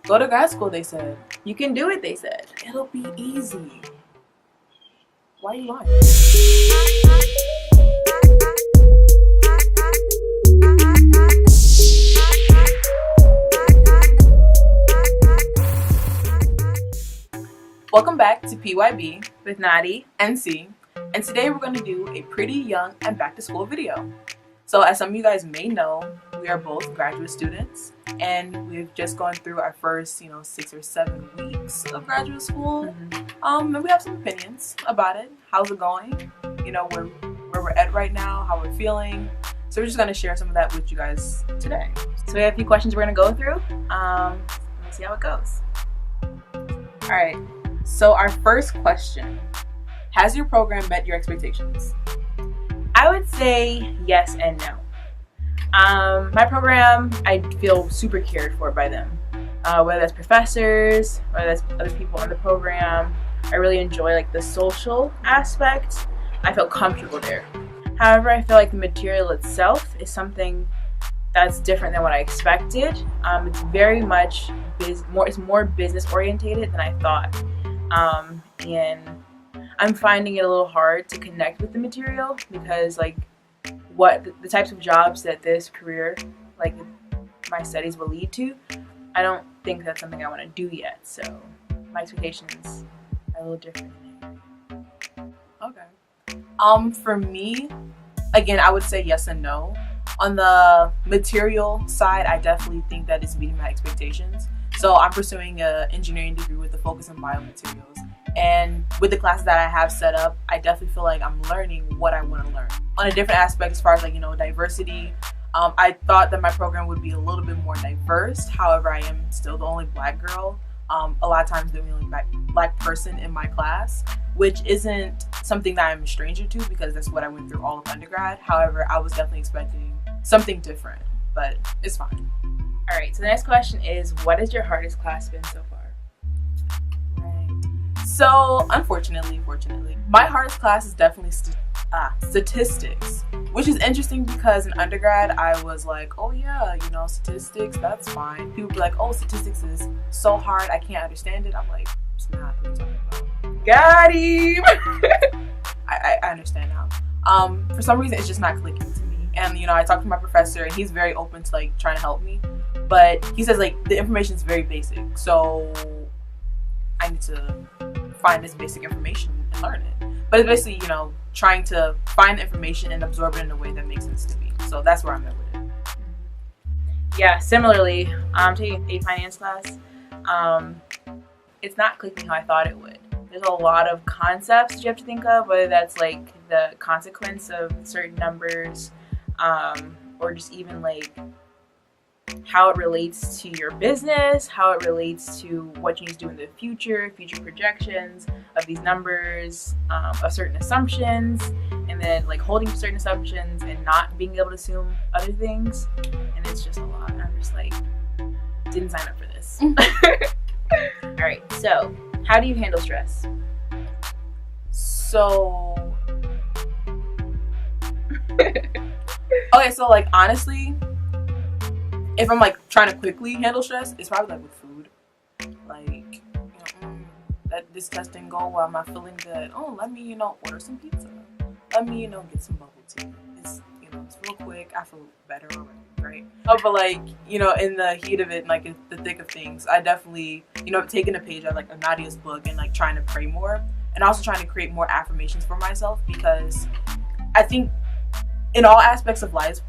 Go to grad school, they said. You can do it, they said. It'll be easy. Why are you lying? Welcome back to PYB With Nadi&Ci. and today we're going to do a pretty young and back to school video. So as some of you guys may know, we are both graduate students and we've just gone through our first 6 or 7 weeks of graduate school. And we have some opinions about it. How's it going? Where we're at right now, how we're feeling. So we're just going to share some of that with you guys today. So we have a few questions we're going to go through. Let's see how it goes. All right. So our first question, has your program met your expectations? I would say yes and no. My program, I feel super cared for by them. Whether that's professors, whether that's other people on the program. I really enjoy the social aspect. I feel comfortable there. However, I feel like the material itself is something that's different than what I expected. It's very much it's more business orientated than I thought. And I'm finding it a little hard to connect with the material because what the types of jobs that this career, my studies will lead to, I don't think that's something I want to do yet. So my expectations are a little different. Okay. For me, again, I would say yes and no. On the material side, I definitely think that it's meeting my expectations. So I'm pursuing an engineering degree with a focus on biomaterials. And with the classes that I have set up, I definitely feel like I'm learning what I want to learn. On a different aspect as far as diversity, I thought that my program would be a little bit more diverse. However, I am still the only black girl. A lot of times the only black person in my class, which isn't something that I'm a stranger to because that's what I went through all of undergrad. However, I was definitely expecting something different, but it's fine. All right, so the next question is, what has your hardest class been so far? So, fortunately, my hardest class is definitely statistics, which is interesting because in undergrad, I was like, oh yeah, statistics, that's fine. People be like, oh, statistics is so hard, I can't understand it. I'm like, it's not what you're talking about. Got him! I understand now. For some reason, it's just not clicking to me. And, I talked to my professor, and he's very open to, trying to help me. But he says, the information is very basic, so I need to find this basic information and learn it. But it's basically, trying to find the information and absorb it in a way that makes sense to me. So that's where I'm at with it. Yeah, similarly, I'm taking a finance class. It's not clicking how I thought it would. There's a lot of concepts that you have to think of, whether that's the consequence of certain numbers, or just even how it relates to your business, how it relates to what you need to do in the future projections of these numbers, of certain assumptions, and then holding to certain assumptions and not being able to assume other things. And it's just a lot. And I'm just didn't sign up for this. All right, so how do you handle stress? So, okay, so honestly, if I'm trying to quickly handle stress, it's probably with food. That this test didn't go well, I'm not feeling good. Oh, let me order some pizza. Let me get some bubble tea. It's it's real quick. I feel better already, right? Oh, but in the heat of it, in the thick of things, I definitely taking a page out of Nadia's book and trying to pray more, and also trying to create more affirmations for myself because I think in all aspects of life,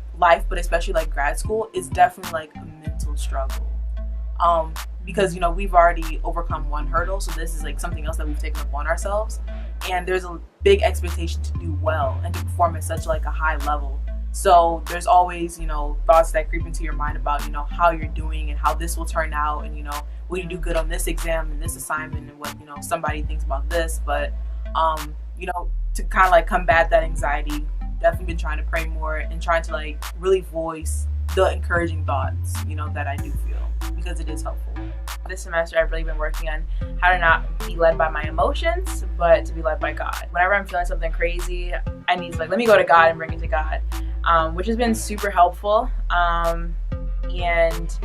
but especially grad school, is definitely a mental struggle. Because we've already overcome one hurdle, so this is something else that we've taken upon ourselves, and there's a big expectation to do well and to perform at such a high level. So there's always thoughts that creep into your mind about how you're doing and how this will turn out, and will you do good on this exam and this assignment and what somebody thinks about this. But to kind of combat that anxiety, definitely been trying to pray more and trying to really voice the encouraging thoughts that I do feel, because it is helpful. This semester I've really been working on how to not be led by my emotions, but to be led by God. Whenever I'm feeling something crazy, I need to let me go to God and bring it to God, which has been super helpful. And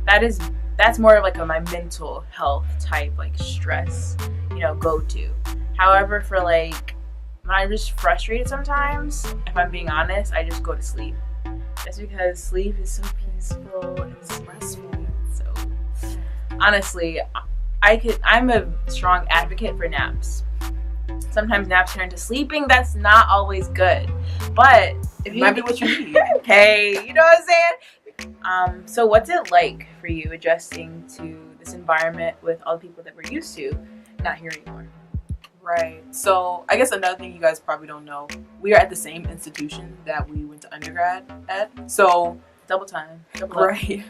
that is that's more of like my mental health type, like stress, go to. However, for like when I'm just frustrated sometimes, if I'm being honest, I just go to sleep. Just because sleep is so peaceful and restful. So honestly, I'm a strong advocate for naps. Sometimes naps turn to sleeping. That's not always good, but if you might be what you need. Hey, you know what I'm saying? So what's it like for you adjusting to this environment with all the people that we're used to not here anymore? Right. So I guess another thing you guys probably don't know, we are at the same institution that we went to undergrad at. So double time. Right.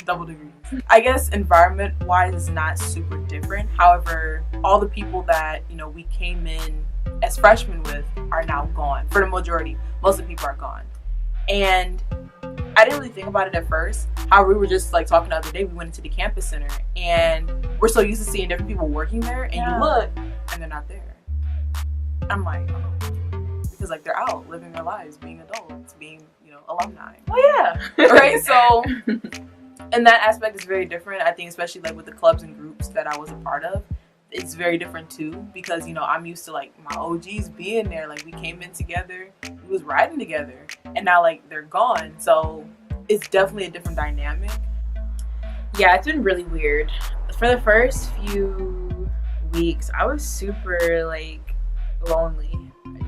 Double degrees. I guess environment wise is not super different. However, all the people that, we came in as freshmen with are now gone. For the majority, most of the people are gone. And I didn't really think about it at first. However, we were just like talking the other day, we went into the campus center and we're so used to seeing different people working there, and you look and they're not there. I'm like, because like they're out living their lives, being adults, being, alumni. Oh yeah. Right. So and that aspect is very different. I think especially like with the clubs and groups that I was a part of, it's very different too, because I'm used to like my OGs being there. Like we came in together, we was riding together, and now like they're gone. So it's definitely a different dynamic. Yeah, it's been really weird. For the first few weeks, I was super like lonely.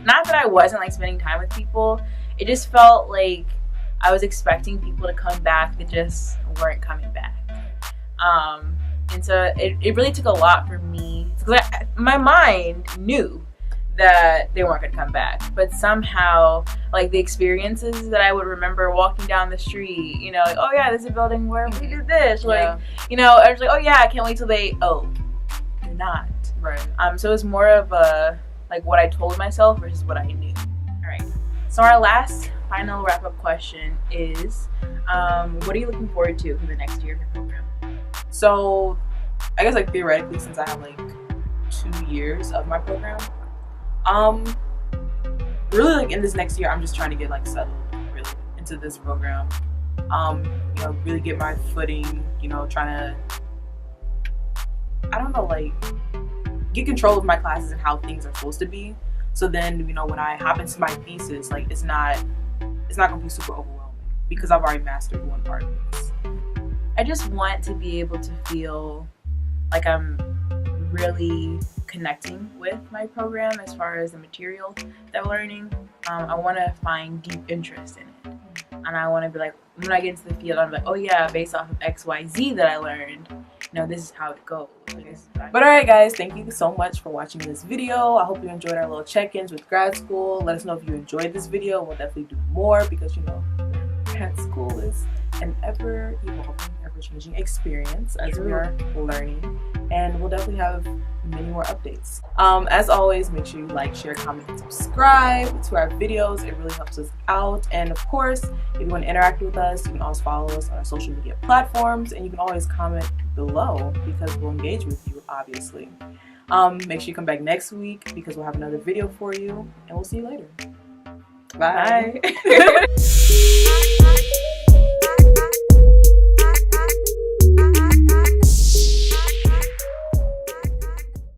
Not that I wasn't like spending time with people. It just felt like I was expecting people to come back that just weren't coming back. And so it really took a lot for me, because my mind knew that they weren't going to come back, but somehow like the experiences that I would remember walking down the street, like, oh yeah, this is a building where we did this, like, I was like, oh yeah, I can't wait till they're not. Right. So it was more of a like what I told myself versus what I knew. All right. So our last final wrap-up question is, what are you looking forward to for the next year of your program? So I guess like theoretically, since I have like 2 years of my program, really like in this next year, I'm just trying to get like settled really into this program. Really get my footing, trying to, I don't know, like get control of my classes and how things are supposed to be. So then, when I hop into my thesis, like it's not gonna be super overwhelming because I've already mastered one part of this. I just want to be able to feel like I'm really connecting with my program as far as the material that we're learning. I want to find deep interest in it. And I want to be like, when I get into the field, I'm like, oh yeah, based off of XYZ that I learned, this is how it goes. But alright guys, thank you so much for watching this video. I hope you enjoyed our little check-ins with grad school. Let us know if you enjoyed this video. We'll definitely do more because grad school is an ever-evolving, ever-changing experience as we are learning. And we'll definitely have many more updates. As always, make sure you like, share, comment, and subscribe to our videos. It really helps us out. And of course, if you want to interact with us, you can always follow us on our social media platforms, and you can always comment below because we'll engage with you, obviously. Make sure you come back next week because we'll have another video for you, and we'll see you later. Bye. Bye.